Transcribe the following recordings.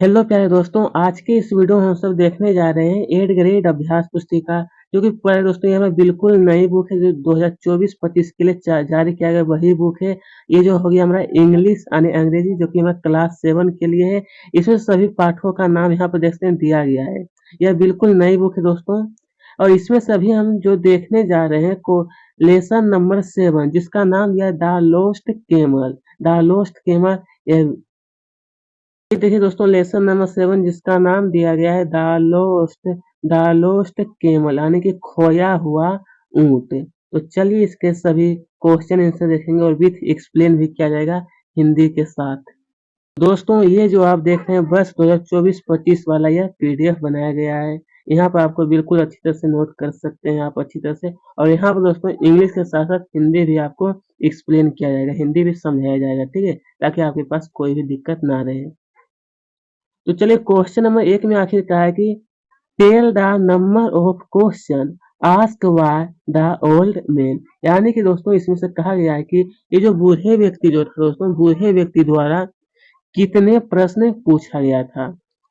Hello प्यारे दोस्तों, आज के इस वीडियो में हम सब देखने जा रहे हैं 8th ग्रेड अभ्यास पुस्तिका, जो कि प्यारे दोस्तों ये हमें बिल्कुल नई बुक है जो 2024-25 के लिए जारी किया गया वही बुक है। ये जो होगी हमारा इंग्लिश यानी अंग्रेजी, जो कि हमारा क्लास 7 के लिए है। इसमें सभी पाठों का नाम यहाँ पर देखते हैं दिया गया है। यह बिल्कुल नई बुक है दोस्तों, और इसमें सभी हम जो देखने जा रहे हैं को लेसन नंबर 7, जिसका नाम दिया है the lost camel. The lost camel. ये देखिए दोस्तों, लेसन नंबर 7 जिसका नाम दिया गया है द लोस्ट केमल, यानी कि खोया हुआ ऊंट। तो चलिए इसके सभी क्वेश्चन आंसर देखेंगे और विथ एक्सप्लेन भी किया जाएगा हिंदी के साथ। दोस्तों ये जो आप देख रहे हैं बस 2024-25 वाला यह पीडीएफ बनाया गया है। यहाँ पर आपको बिल्कुल अच्छी तरह से नोट कर सकते हैं आप अच्छी तरह से, और यहाँ पर दोस्तों इंग्लिश के साथ साथ हिंदी भी आपको एक्सप्लेन किया जाएगा, हिंदी भी समझाया जाएगा, ठीक है, ताकि आपके पास कोई भी दिक्कत ना रहे। तो चलिए क्वेश्चन नंबर 1 में आखिर कहा है कि tell the number of question ask by the old man, यानी कि दोस्तों इसमें से कहा गया है कि ये जो बूढ़े व्यक्ति जो था दोस्तों, बूढ़े व्यक्ति द्वारा कितने प्रश्न पूछा गया था।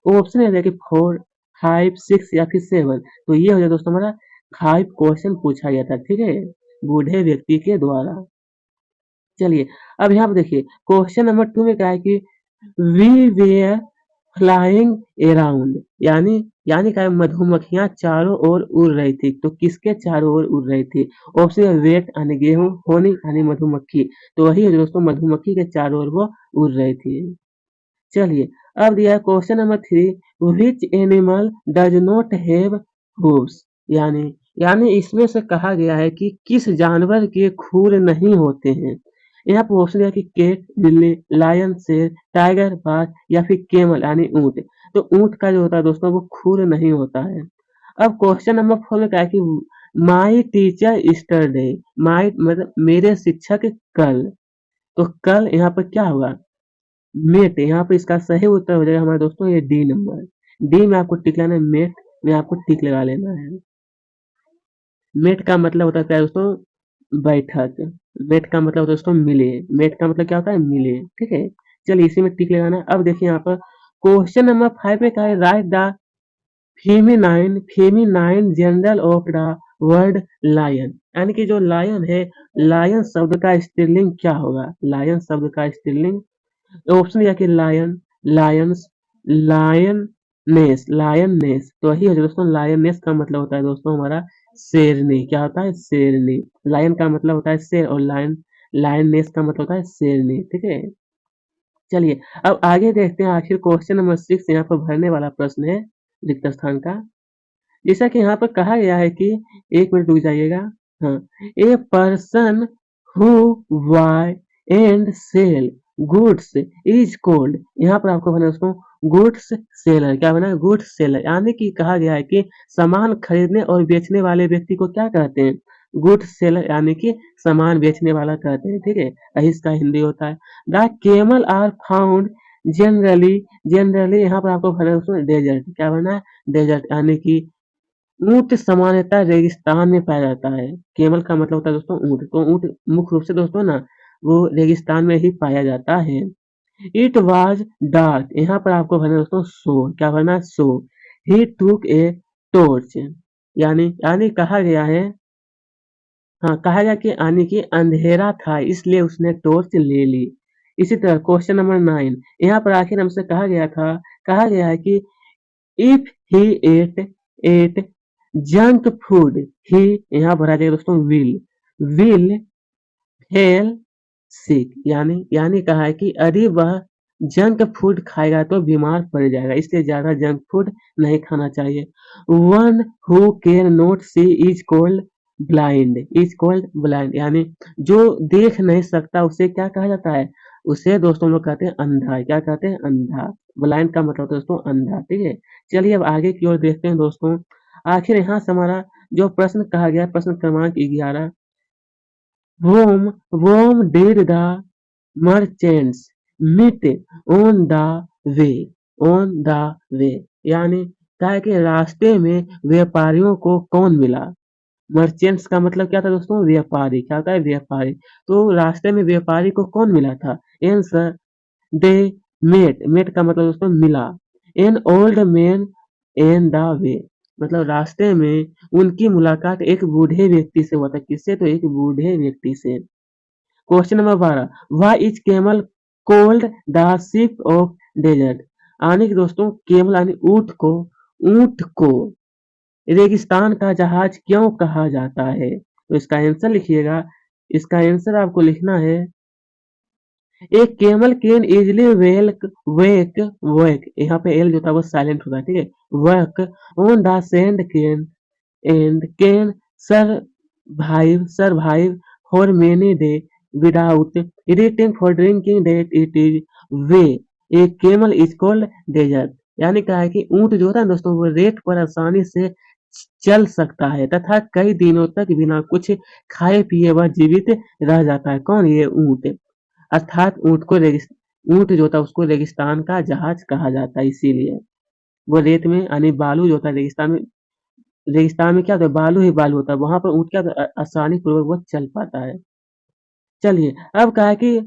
ऑप्शन है कि 4, 5, 6 या फिर 7। तो ये हो जाए दोस्तों हमारा 5 क्वेश्चन पूछा गया था, ठीक है, बूढ़े व्यक्ति के द्वारा। चलिए अब यहाँ पर देखिए क्वेश्चन नंबर 2 में क्या है कि वी वेयर फ्लाइंग अराउंड, यानी यानी क्या है, मधुमक्खियां चारों ओर उड़ रही थी। तो किसके चारों ओर उड़ रही थी? ऑप्शन है वेट यानी गेहूं, होनी यानी मधुमक्खी। तो वही है दोस्तों, मधुमक्खी के चारों ओर वो उड़ रही थी। चलिए अब दिया है question number 3, which animal does not have hooves, यानी यानी इसमें से कहा गया है कि किस जानवर के खुर नहीं होते हैं। यहाँ पर ऑप्शन है कि केट, बिल्ली, लायन, शेर, टाइगर, बाघ या फिर केमल यानी ऊंट। तो ऊंट का जो होता है दोस्तों वो खुर नहीं होता है। अब क्वेश्चन नंबर 4 में क्या है कि माई टीचर स्टरडे, माई मतलब मेरे शिक्षक कल। तो कल यहाँ पर क्या होगा? मेट। यहाँ पे इसका सही उत्तर हो जाएगा हमारे दोस्तों ये डी नंबर। डी में आपको टिक लगाना है, मेट में आपको टिक लगा लेना है। मेट का मतलब होता है क्या दोस्तों? बैठक। मेट का मतलब होता है दोस्तों मिले। मेट का मतलब क्या होता है? मिले, ठीक है। चलिए इसी में टिक लगाना है। अब देखिए यहाँ पर क्वेश्चन नंबर 5 में क्या है, write the feminine gender of the word lion, यानी कि जो लायन है, लायन शब्द का स्त्रीलिंग क्या होगा? लायन शब्द का स्त्रीलिंग ऑप्शन दिया कि लायन, लायंस, लायननेस। तो वही हो जाए दोस्तों, लायननेस का मतलब होता है दोस्तों हमारा शेरनी। क्या होता है? शेरनी। लायन का मतलब होता है शेर, और लायननेस का मतलब होता है शेरनी, ठीक है। चलिए अब आगे देखते हैं आखिर क्वेश्चन नंबर 6 यहाँ पर भरने वाला प्रश्न है रिक्त स्थान का। जैसा कि यहाँ पर कहा गया है कि 1 मिनट रुक जाइएगा। हाँ, a person who buy and sell goods is called, यहाँ पर आपको बना दोस्तों गुड्स सेलर। क्या बना? गुड्स सेलर, यानी कि कहा गया है कि सामान खरीदने और बेचने वाले व्यक्ति को क्या कहते हैं? गुड्स सेलर, यानी कि सामान बेचने वाला कहते हैं, ठीक है। यही इसका हिंदी होता है। The camel are found generally, generally यहाँ पर आपको बना दोस्तों डेजर्ट। क्या बना? डेजर्ट, यानी कि ऊंट सामान्यतः रेगिस्तान में पाया जाता है। केमल का मतलब होता है दोस्तों ऊंट। तो ऊंट मुख्य रूप से दोस्तों ना वो रेगिस्तान में ही पाया जाता है। इट वाज डार्क, यहाँ पर आपको भरना है दोस्तों सो। क्या भरना है? सो ही टूक ए टॉर्च, यानी कहा गया है, हाँ कहा गया कि यानी कि अंधेरा था इसलिए उसने टॉर्च ले ली। इसी तरह क्वेश्चन नंबर 9, यहाँ पर आखिर हमसे कहा गया था, कहा गया है कि if he ate junk food, he यहाँ पर आ जाएगा दोस्तों विल हेल सिक, यानी कहा है कि यदि वह जंक फूड खाएगा तो बीमार पड़ जाएगा, इसलिए ज्यादा जंक फूड नहीं खाना चाहिए। One who can not see is called blind, यानी जो देख नहीं सकता उसे क्या कहा जाता है? उसे दोस्तों हम लोग कहते हैं अंधा। क्या कहते हैं? अंधा। ब्लाइंड का मतलब होता है दोस्तों अंधा, ठीक है। चलिए अब आगे की ओर देखते हैं दोस्तों। आखिर यहाँ से हमारा जो प्रश्न कहा गया, प्रश्न क्रमांक 11, Whom whom did the merchants meet on the way? On the way, यानी क्या है कि रास्ते में व्यापारियों को कौन मिला? मर्चेंट्स का मतलब क्या था दोस्तों? व्यापारी। क्या होता है? व्यापारी। तो रास्ते में व्यापारी को कौन मिला था? Answer they met. मेट का मतलब दोस्तों मिला। An old man on the way, मतलब रास्ते में उनकी मुलाकात एक बूढ़े व्यक्ति से हुआ था। किससे? तो एक बूढ़े व्यक्ति से। Question number 12, why is camel called the ship of desert, यानी कि दोस्तों केमल यानी ऊंट को रेगिस्तान का जहाज क्यों कहा जाता है? तो इसका आंसर लिखिएगा। इसका आंसर आपको लिखना है, ए केमल कैन इजिली वेक, यहाँ पे एल जो था वो साइलेंट होता है, ठीक है, work on the sand can and can survive for many days without eating for drinking that it is way a camel is called desert, यानी क्या है कि ऊंट जो होता है दोस्तों वो रेत पर आसानी से चल सकता है तथा कई दिनों तक बिना कुछ खाए पिए वह जीवित रह जाता है। कौन? ये ऊंट। अर्थात ऊंट जो था उसको रेगिस्तान का जहाज कहा जाता है, इसीलिए वो रेत में यानी बालू जो होता है रेगिस्तान में क्या होता है? बालू ही बालू होता है, वहां पर ऊंट क्या होता है? आसानी पूर्वक वो चल पाता है। चलिए अब कहा है कि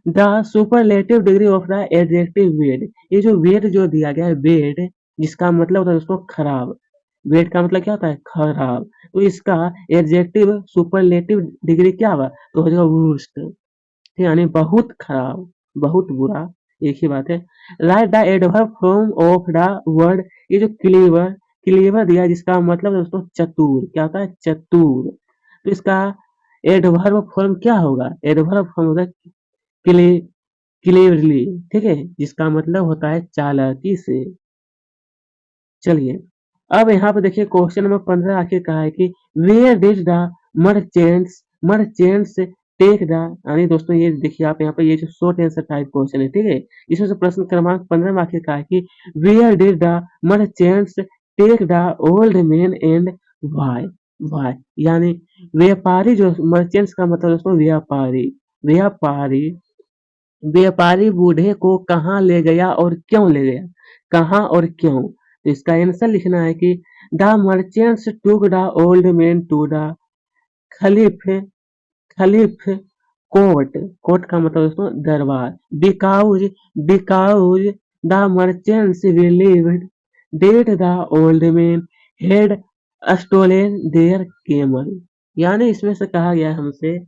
the superlative degree of the adjective वेड, ये जो वेड जो दिया गया है वेड, जिसका मतलब होता है उसको खराब, वेड का मतलब क्या होता है? खराब। तो इसका एडजेक्टिव सुपरलेटिव डिग्री क्या हुआ? तो हो जाएगा वुर्स्ट, यानी बहुत खराब, बहुत बुरा, एक ही बात है। Write the adverb form of the word, ये जो क्लीवर दिया जिसका मतलब है दोस्तों चतुर, क्या होता है? चतुर। तो इसका एडवर्ब फॉर्म क्या होगा? एडवर्ब फॉर्म होगा क्ले क्लेवरली, ठीक है, जिसका मतलब होता है चालाकी से। चलिए अब यहाँ पे देखिए क्वेश्चन नंबर 15 आखिर कहा है कि where did the merchants take the, यानी दोस्तों ये देखिए आप यहाँ पे ये जो शॉर्ट आंसर टाइप क्वेश्चन है, ठीक है, इसमें से प्रश्न क्रमांक 15 में आखिर कहा है कि where did the merchants take the old man and why why, यानी व्यापारी जो मर्चेंट्स का मतलब दोस्तों व्यापारी, व्यापारी व्यापारी बूढ़े को कहाँ ले गया और क्यों ले गया? कहाँ और क्यों? तो इसका आंसर लिखना है कि the merchants took the old man to the caliph caliph court का मतलब दोस्तों दरबार, because the merchants believed that the old man had stolen their camel, यानी इसमें से कहा गया हमसे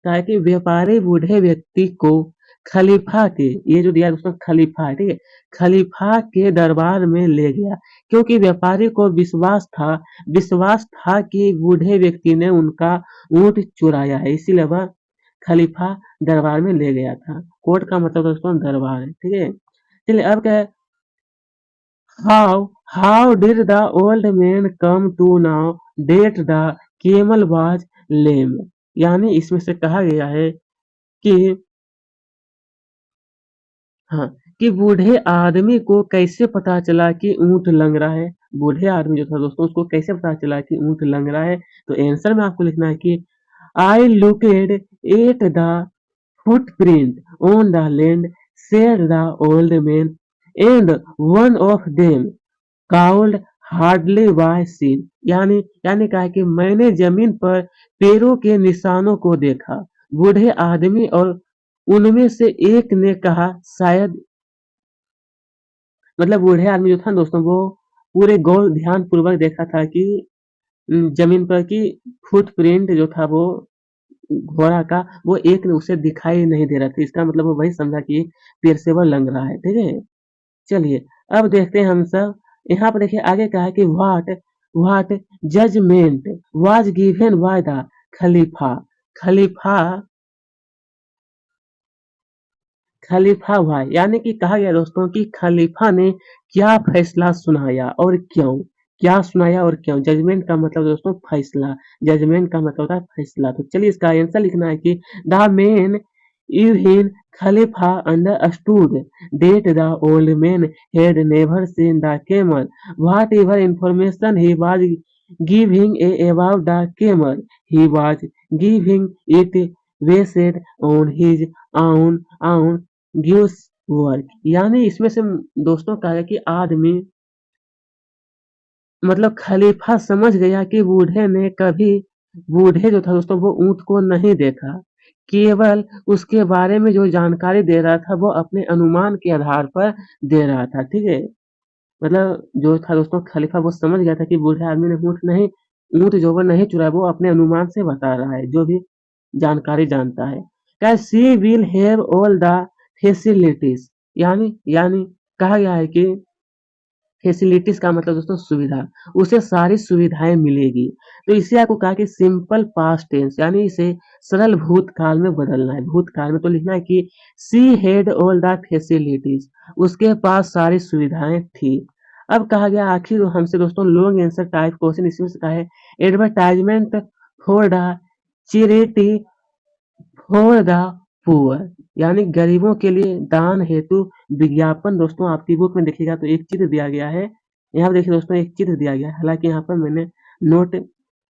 ताकि व्यापारी बूढ़े व्यक्ति को खलीफा के, ये जो दिया है उसमें खलीफा है, ठीक है, खलीफा के दरबार में ले गया, क्योंकि व्यापारी को विश्वास था कि बूढ़े व्यक्ति ने उनका ऊंट चुराया है, इसीलिए वह खलीफा दरबार में ले गया था। कोर्ट का मतलब दोस्तों दरबार है, ठीक है। चलिए अब क्या है, how did the old man come to know that the camel was lame, यानी इसमें से कहा गया है कि हाँ, कि बूढ़े आदमी को कैसे पता चला कि ऊंट लंग रहा है? बूढ़े आदमी जो था दोस्तों उसको कैसे पता चला कि ऊंट लंग रहा है? तो आंसर में आपको लिखना है कि I looked at the footprint on the land said the old man and one of them could hardly be seen, यानी कहा कि मैंने जमीन पर पैरों के निशानों को देखा, बूढ़े आदमी और उनमें से एक ने कहा शायद, मतलब बूढ़े आदमी जो था दोस्तों वो पूरे गौर ध्यान पूर्वक देखा था कि जमीन पर की फुटप्रिंट जो था वो घोड़ा का वो एक ने उसे दिखाई नहीं दे रहा था, इसका मतलब वो वही समझा कि पैर से वो लंग रहा है, ठीक है। चलिए अब देखते हैं हम सब, यहाँ पर देखिए आगे कहा है कि what judgement was given by the खलीफा खलीफा खलीफा भाई, यानी कि कहा गया दोस्तों कि खलीफा ने क्या फैसला सुनाया और क्यों, क्या सुनाया और क्यों, जजमेंट का मतलब दोस्तों फैसला, जजमेंट का मतलब होता है फैसला। तो चलिए इसका आंसर लिखना है कि the main even Khalifa understood that the old man had never seen the camel, whatever information he was giving about the camel he was giving it based on his own gives work, यानी इसमें से दोस्तों कहा है कि आदमी मतलब खलीफा समझ गया कि बूढ़े जो था दोस्तों वो ऊंट को नहीं देखा, केवल उसके बारे में जो जानकारी दे रहा था वो अपने अनुमान के आधार पर दे रहा था, ठीक है। मतलब जो था दोस्तों खलीफा वो समझ गया था कि बूढ़े आदमी ने ऊँट जो वो नहीं चुराया, वो अपने अनुमान से बता रहा है, जो भी जानकारी जानता है। क्या she will have all the facilities, यानी कहा गया है कि फैसिलिटीज का मतलब दोस्तों सुविधा, उसे सारी सुविधाएं मिलेगी। तो इसे आपको कहा कि सिंपल पास्ट टेंस यानी इसे सरल भूतकाल में बदलना है। भूतकाल में तो लिखना है कि she had all the facilities, उसके पास सारी सुविधाएं थी। अब कहा गया आखिर हमसे दोस्तों लॉन्ग आंसर टाइप क्वेश्चन, इसमें से कहा है advertisement for the charity for the poor, यानी गरीबों के लिए दान हेतु विज्ञापन। दोस्तों आपकी बुक में देखिएगा तो एक चित्र दिया गया है, यहाँ पर देखिए दोस्तों एक चित्र दिया गया है, हालांकि यहाँ पर मैंने नोट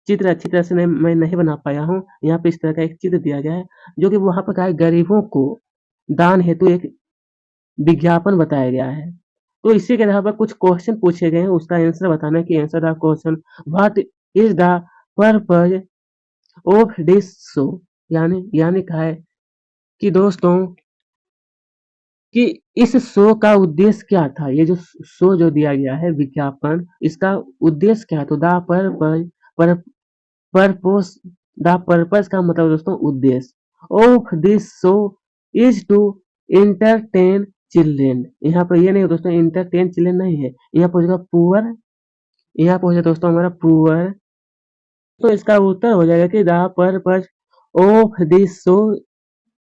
चित्र अच्छी तरह से मैं नहीं बना पाया हूँ। यहाँ पे इस तरह का एक चित्र दिया गया है, जो कि वहाँ पर क्या है, गरीबों को दान हेतु एक विज्ञापन बताया गया है। तो इसी के आधार पर कुछ क्वेश्चन पूछे गए हैं, उसका आंसर बताना है कि answer the question what is the purpose of this show, यानी कहा है कि दोस्तों कि इस शो का उद्देश्य क्या था। ये जो शो जो दिया गया है विज्ञापन, इसका उद्देश्य क्या है, तो पर्पस द पर्पस का मतलब दोस्तों उद्देश्य of this show is to entertain children. यहाँ पर ये नहीं दोस्तों, इंटरटेन चिल्ड्रेन नहीं है, यहाँ पर होगा पुअर, यहाँ पर हो जाए दोस्तों हमारा पुअर। तो इसका उत्तर हो जाएगा कि the purpose of this show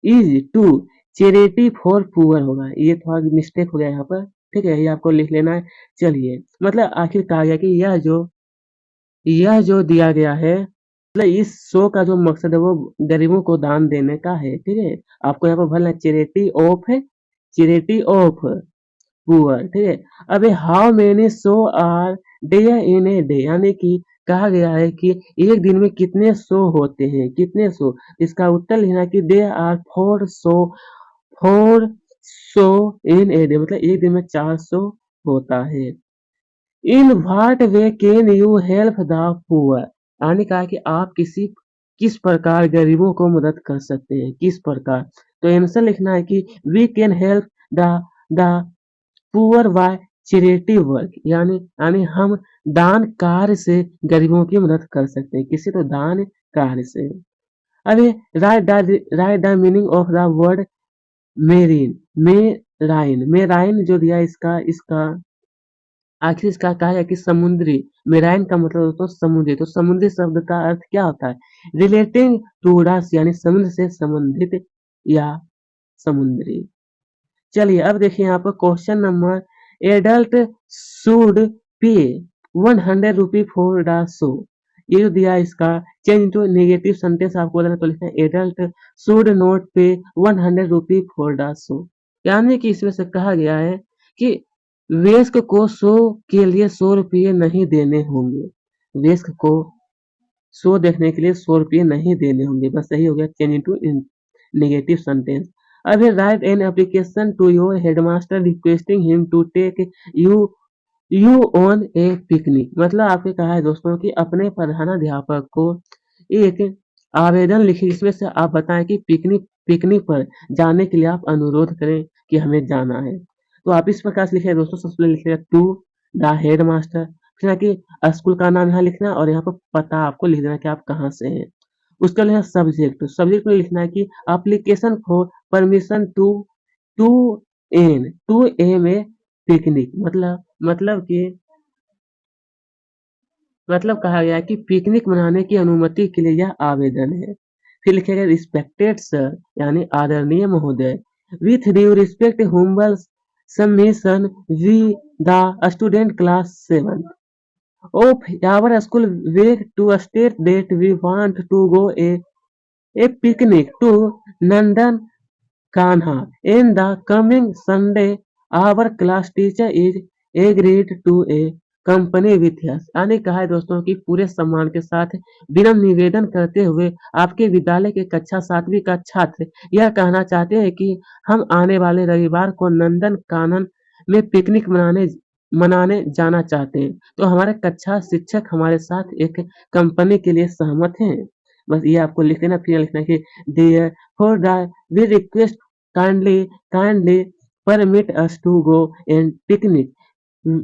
is to charity for poor होगा, ये थोड़ा मिस्टेक हो गया यहाँ पर, ठीक है, ये आपको लिख लेना है। चलिए, मतलब आखिर कहा गया कि यह जो दिया गया है, मतलब इस शो का जो मकसद है वो गरीबों को दान देने का है, ठीक है। आपको यहाँ पर भरना चैरिटी ऑफ पुअर, ठीक है। अबे how many show are there in a day, यानी कि कहा गया है कि एक दिन में कितने शो होते हैं, कितने शो। इसका उत्तर लिखना है कि they are four show in a day, मतलब एक दिन में 4 शो होता है। In what way can you help the poor, यानी कहा कि आप किस प्रकार गरीबों को मदद कर सकते हैं, किस प्रकार। तो आंसर लिखना है कि we can help the the poor by charity work, यानी हम दान कार्य से गरीबों की मदद कर सकते हैं, किसी तो दान कार्य से। अभी right the meaning of the word marine जो दिया इसका इसका आखिर इसका कहा है कि समुद्री, मेराइन का मतलब दोस्तों समुद्री, तो समुद्री शब्द का अर्थ क्या होता है, रिलेटिंग टू रस, यानी समुद्र से संबंधित या समुद्री। चलिए अब देखिए यहाँ पर question number, adult should pay 100 rupee for the show, ये जो दिया इसका चेंज टू नेगेटिव सेंटेंस आपको बताना, तो लिखना है एडल्ट शुड नॉट पे 100 रुपी फॉर द शो, यानी कि इसमें से कहा गया है कि वयस्क को शो के लिए 100 रुपये नहीं देने होंगे, वयस्क को शो देखने के लिए 100 रुपये नहीं देने होंगे, बस यही हो गया चेंज इनटू नेगेटिव सेंटेंस। अब write an application to your headmaster requesting him to take you you on a picnic, मतलब आपने कहा है दोस्तों कि अपने प्रधानाध्यापक को एक आवेदन लिखिए, इसमें से आप बताएं कि पिकनिक पर जाने के लिए आप अनुरोध करें कि हमें जाना है। तो आप इस प्रकार से लिखिए दोस्तों, सबसे पहले लिखिएगा टू द हेड मास्टर, फिर कि स्कूल का नाम यहाँ लिखना और यहाँ पर पता आपको लिख देना कि आप कहाँ से हैं। उसके लिए सब्जेक्ट में लिखना है कि application for permission to am a picnic, मतलब कहा गया कि पिकनिक मनाने की अनुमति के लिए यह आवेदन है। फिर लिखेगा रिस्पेक्टेड सर, यानी आदरणीय महोदय, with due respect humble submission we the student class 7 of our school beg to state that we want to go a picnic to Nandan Kanha in the coming Sunday. Our class teacher is agreed to a company with yes, यानी कहा है दोस्तों कि पूरे सम्मान के साथ विनम्र निवेदन करते हुए आपके विद्यालय के कक्षा 7वीं का छात्र यह कहना चाहते हैं कि हम आने वाले रविवार को नंदन कानन में पिकनिक मनाने जाना चाहते हैं, तो हमारे कक्षा शिक्षक हमारे साथ एक कंपनी के लिए सहमत हैं। बस ये आपको लिख देना, फिर लिखना कि dear for the we request kindly permit us to go and picnic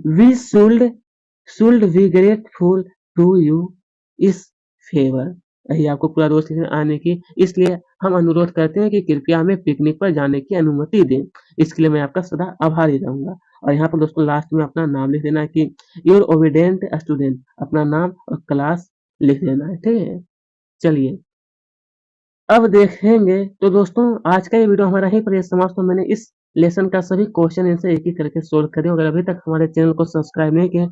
we should we grateful to you is favour. यही आपको पूरा दोस्त लिखना आने की, इसलिए हम अनुरोध करते हैं कि कृपया हमें पिकनिक पर जाने की अनुमति दें। इसके लिए मैं आपका सदा आभारी रहूंगा। और यहाँ पर दोस्तों लास्ट में अपना नाम लिख देना है कि योर ओबीडेंट स्टूडेंट, अपना नाम और क्लास लिख देना है, ठीक है। चलिए अब देखेंगे, तो दोस्तों आज का ये वीडियो हमारा यहीं पर समाप्त। तो मैंने इस लेसन का सभी क्वेश्चन आंसर एक एक करके सोल्व करे। अगर अभी तक हमारे चैनल को सब्सक्राइब नहीं किया